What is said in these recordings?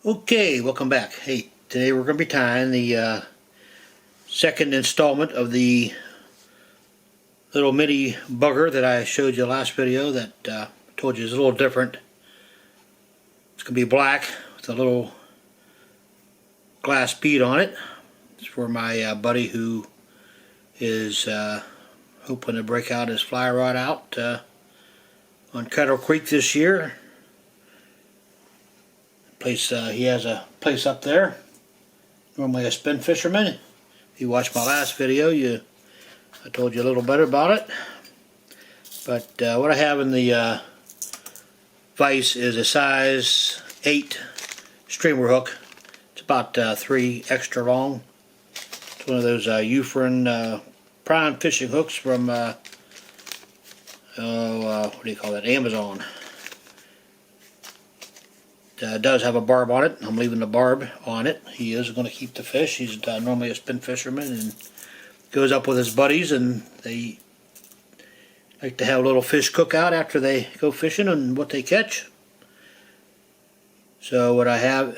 Okay, welcome back. Hey, today we're going to be tying the second installment of the little mini bugger that I showed you last video that told you is a little different. It's going to be black with a little glass bead on it. It's for my buddy who is hoping to break out his fly rod out on Kettle Creek this year. He has a place up there, normally a spin fisherman. If you watched my last video, I told you a little better about it. But what I have in the vise is a size 8 streamer hook. It's about 3 extra long. It's one of those Eufrin prime fishing hooks from what do you call that? Amazon. Does have a barb on it. I'm leaving the barb on it. He is going to keep the fish. He's normally a spin fisherman and goes up with his buddies, and they like to have a little fish cookout after they go fishing and what they catch. So what I have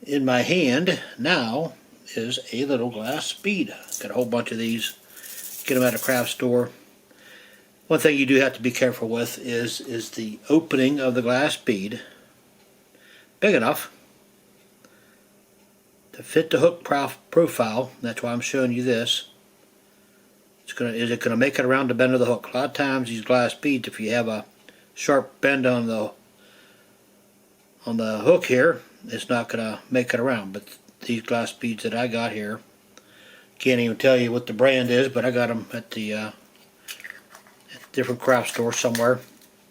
in my hand now is a little glass bead. Got a whole bunch of these. Get them at a craft store. One thing you do have to be careful with is the opening of the glass bead big enough to fit the hook profile. That's why I'm showing you this. Is it going to make it around the bend of the hook? A lot of times these glass beads, if you have a sharp bend on the hook here, it's not going to make it around. But these glass beads that I got here, can't even tell you what the brand is, but I got them at the different craft store somewhere.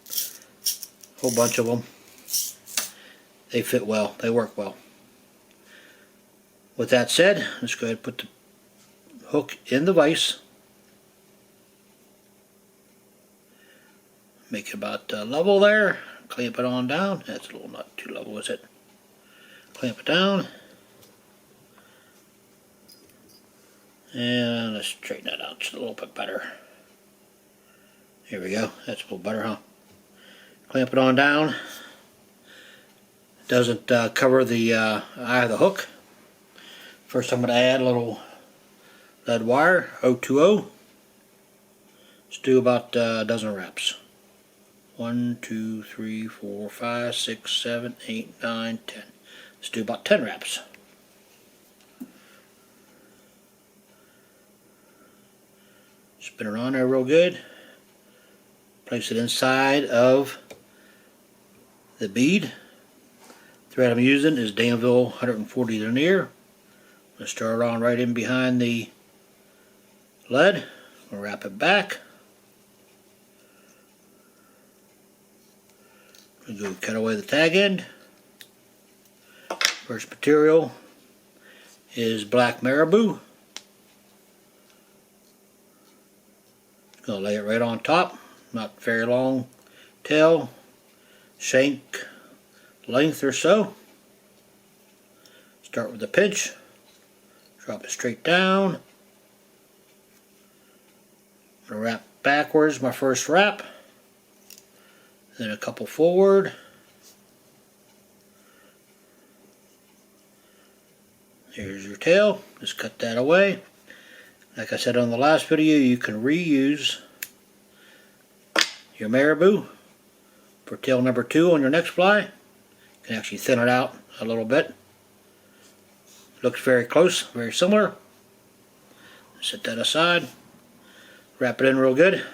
A whole bunch of them. They fit well. They work well. With that said, let's go ahead and put the hook in the vise. Make it about level there. Clamp it on down. That's a little not too level, is it? Clamp it down. And let's straighten that out just a little bit better. Here we go. That's a little better, huh? Clamp it on down. Doesn't cover the eye of the hook. First I'm going to add a little lead wire, 020. Let's do about a dozen wraps. 1, 2, 3, 4, 5, 6, 7, 8, 9, 10. Let's do about 10 wraps. Spin it on there real good. Place it inside of the bead. The thread I'm using is Danville 140 denier. I'm going to start on right in behind the lead. We'll wrap it back. We'll go cut away the tag end. First material is black marabou. Going to lay it right on top. Not very long tail, shank length or so. Start with a pinch, drop it straight down. I'm going to wrap backwards my first wrap, then a couple forward. Here's your tail. Just cut that away. Like I said on the last video, you can reuse your marabou for tail number 2 on your next fly. You can actually thin it out a little bit. Looks very close, very similar. Set that aside. Wrap it in real good.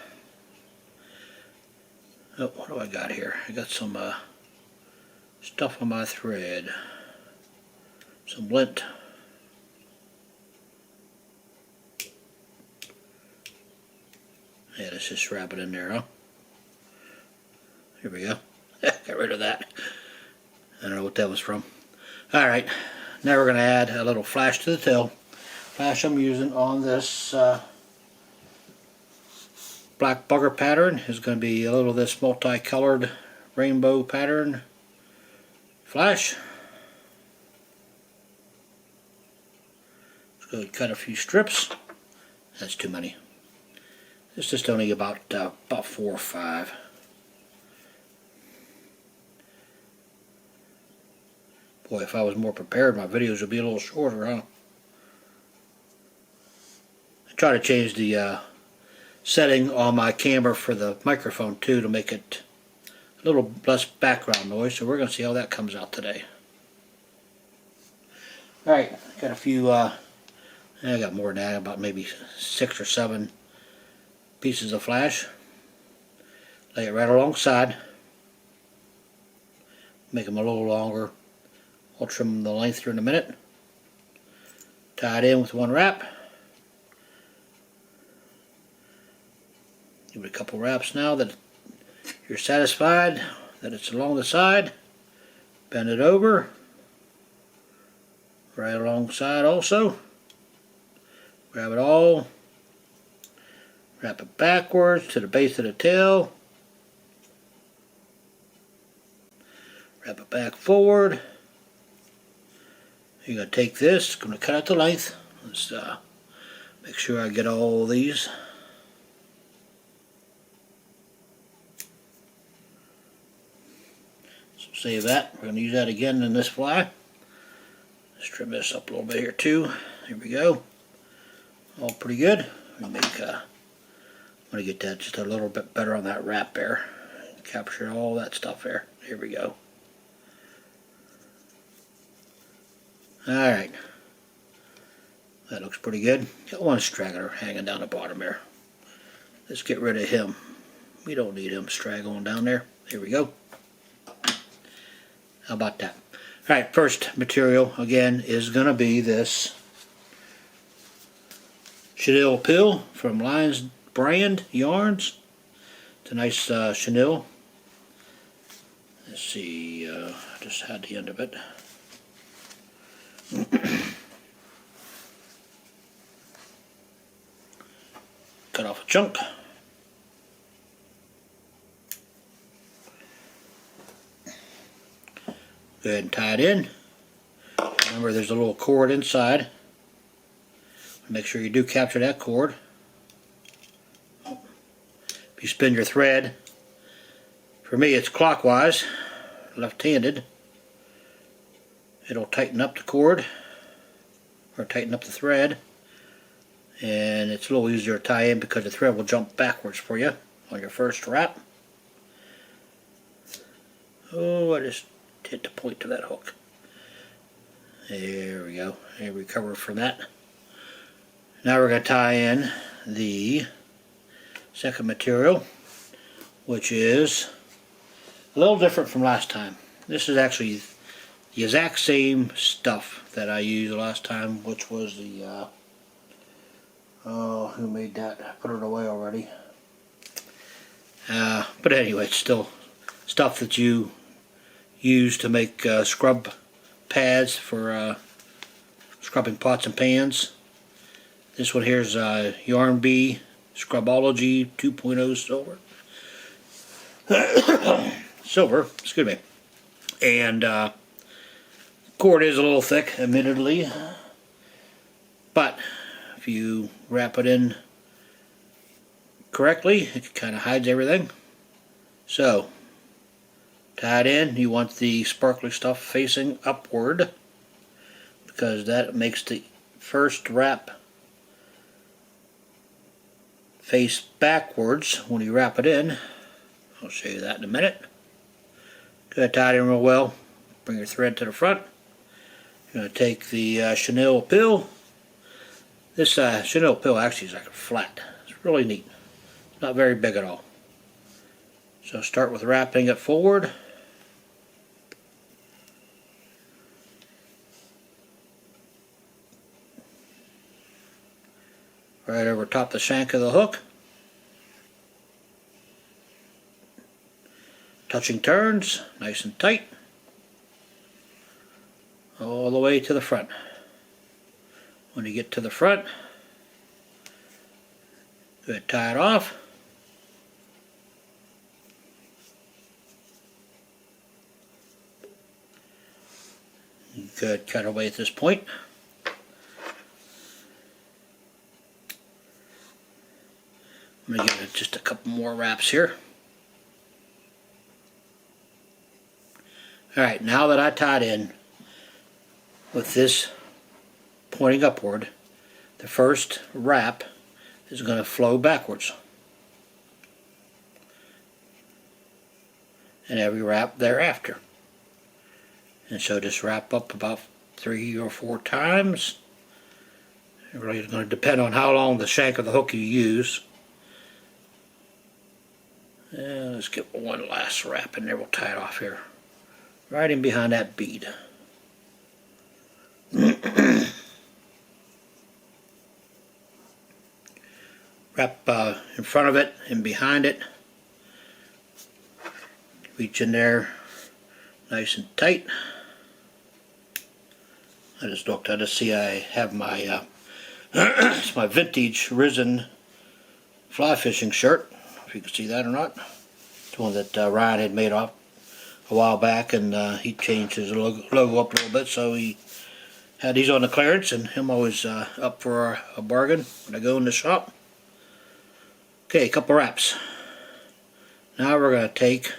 Oh, what do I got here? I got some stuff on my thread. Some lint. Yeah, let's just wrap it in there, huh? Here we go. Got rid of that. I don't know what that was from. Alright, now we're going to add a little flash to the tail. Flash I'm using on this black bugger pattern is going to be a little of this multicolored rainbow pattern flash. Let's go ahead and cut a few strips. That's too many. It's just only about 4 or 5. Boy, if I was more prepared, my videos would be a little shorter, huh? I try to change the setting on my camera for the microphone too to make it a little less background noise, so we're going to see how that comes out today. Alright, got a few, I got more than that, about maybe 6 or 7 pieces of flash. Lay it right alongside. Make them a little longer. I'll trim the length here in a minute. Tie it in with one wrap. Give it a couple wraps now that you're satisfied that it's along the side. Bend it over. Right alongside also. Grab it all. Wrap it backwards to the base of the tail. Wrap it back forward. You're going to take this, going to cut out the length. Let's make sure I get all these. So save that. We're going to use that again in this fly. Let's trim this up a little bit here too. Here we go. All pretty good. I'm going to get that just a little bit better on that wrap there. Capture all that stuff there. Here we go. Alright, that looks pretty good. Got one straggler hanging down the bottom there. Let's get rid of him. We don't need him straggling down there. Here we go. How about that? Alright, first material again is going to be this chenille pill from Lions Brand Yarns. It's a nice chenille. Let's see, I just had the end of it. Cut off a chunk. Go ahead and tie it in. Remember, there's a little cord inside. Make sure you do capture that cord. If you spin your thread, for me it's clockwise, left-handed. It'll tighten up the cord, or tighten up the thread, and it's a little easier to tie in because the thread will jump backwards for you on your first wrap. Oh, I just hit the point of that hook. There we go. And recover from that. Now we're going to tie in the second material, which is a little different from last time. This is actually the exact same stuff that I used last time, which was the oh, who made that? I put it away already. But anyway, it's still stuff that you use to make scrub pads for scrubbing pots and pans. This one here is Yarn Bee Scrubology 2.0 silver. Silver, excuse me. And cord is a little thick, admittedly, but if you wrap it in correctly, it kind of hides everything. So, tie it in. You want the sparkly stuff facing upward because that makes the first wrap face backwards when you wrap it in. I'll show you that in a minute. Go ahead, tie it in real well. Bring your thread to the front. You're going to take the chenille pill. This chenille pill actually is like a flat. It's really neat. It's not very big at all. So start with wrapping it forward. Right over top the shank of the hook. Touching turns, nice and tight. All the way to the front. When you get to the front, go ahead and tie it off. Good, cut away at this point. I'm going to give it just a couple more wraps here. Alright, now that I tied in, with this pointing upward, the first wrap is going to flow backwards. And every wrap thereafter. And so just wrap up about 3 or 4 times. It really is going to depend on how long the shank of the hook you use. And let's get one last wrap in there. We'll tie it off here. Right in behind that bead. Wrap in front of it and behind it. Reach in there nice and tight. I just looked, I just see I have my it's my vintage Risen fly fishing shirt, if you can see that or not. It's one that Ryan had made off a while back, and he changed his logo up a little bit, so he had these on the clearance, and I'm always up for a bargain when I go in the shop. Okay, a couple wraps. Now we're going to take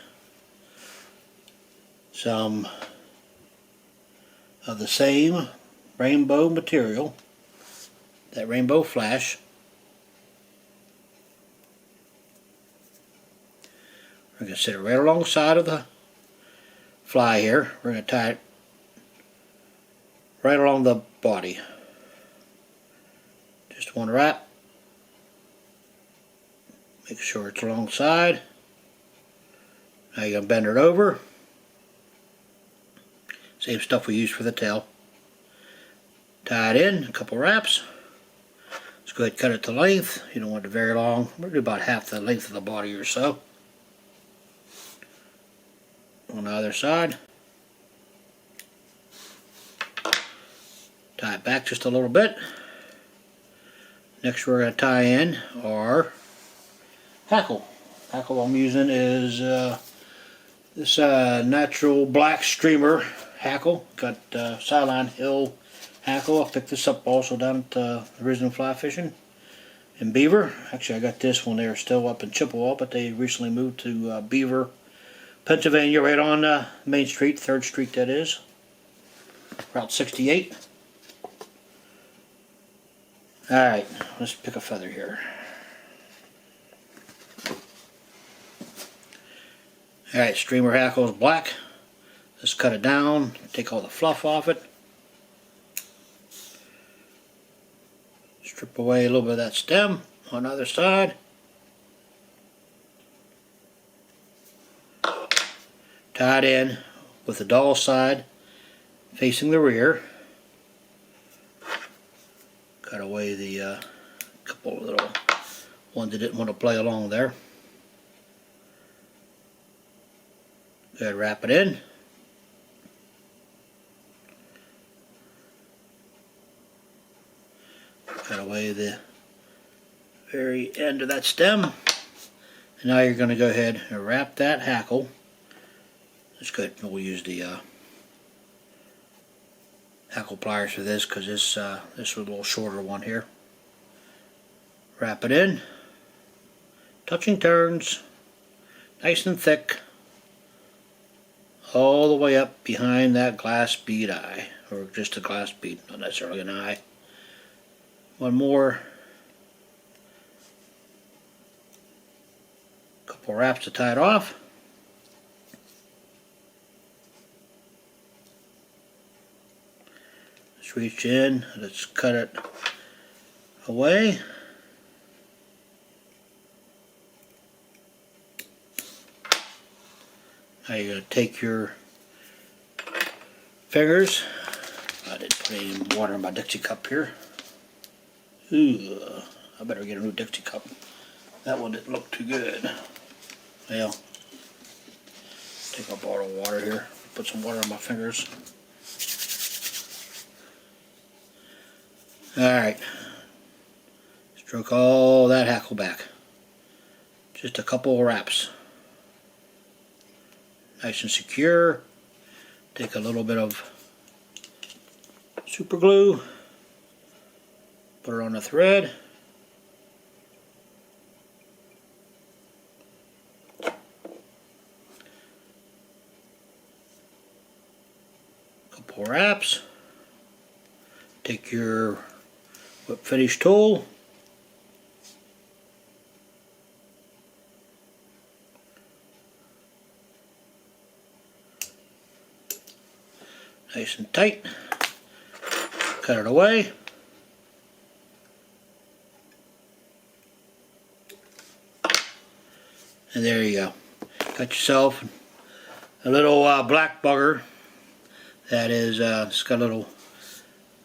some of the same rainbow material, that rainbow flash. We're going to set it right alongside of the fly here. We're going to tie it right along the body. Just one wrap. Make sure it's alongside. Now you're going to bend it over. Same stuff we used for the tail. Tie it in, a couple wraps. Let's go ahead and cut it to length. You don't want it very long. We're going to do about half the length of the body or so. On the other side. Tie it back just a little bit. Next we're going to tie in our hackle. Hackle I'm using is this natural black streamer hackle. Got Sideline Hill hackle. I picked this up also down at the Risen Fly Fishing in Beaver. Actually, I got this when they were still up in Chippewa, but they recently moved to Beaver, Pennsylvania, right on Main Street, 3rd Street that is, Route 68. Alright, let's pick a feather here. Alright, streamer hackle is black. Let's cut it down, take all the fluff off it. Strip away a little bit of that stem on the other side. Tie it in with the dull side facing the rear. Cut away the couple of little ones that didn't want to play along there. Go ahead, wrap it in. Cut away the very end of that stem. And now you're going to go ahead and wrap that hackle. Let's go ahead and we'll use the hackle pliers for this, because this was a little shorter one here. Wrap it in. Touching turns. Nice and thick. All the way up behind that glass bead eye. Or just a glass bead, not necessarily an eye. One more. Couple wraps to tie it off. Let's reach in, let's cut it away. Now you're going to take your fingers. I didn't put any water in my Dixie cup here. Ooh, I better get a new Dixie cup. That one didn't look too good. Well, take a bottle of water here. Put some water on my fingers. Alright. Stroke all that hackle back. Just a couple of wraps. Nice and secure. Take a little bit of super glue. Put it on the thread. Couple wraps. Take your whip finish tool, nice and tight, cut it away. And there you go. Got yourself a little black bugger that is it's got a little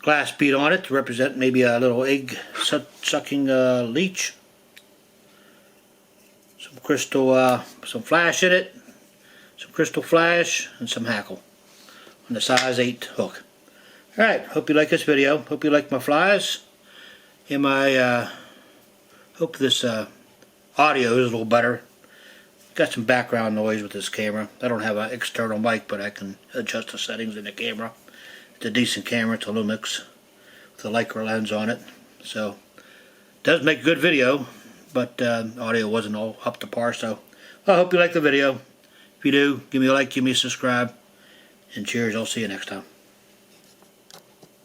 glass bead on it to represent maybe a little egg sucking leech. Some crystal, some flash in it, some crystal flash, and some hackle on the size 8 hook. Alright, hope you like this video. Hope you like my flies. And my, hope this audio is a little better. Got some background noise with this camera. I don't have an external mic, but I can adjust the settings in the camera. It's a decent camera. It's a Lumix with a Leica lens on it. So, it does make a good video, but audio wasn't all up to par. So, I hope you like the video. If you do, give me a like, give me a subscribe, and cheers. I'll see you next time.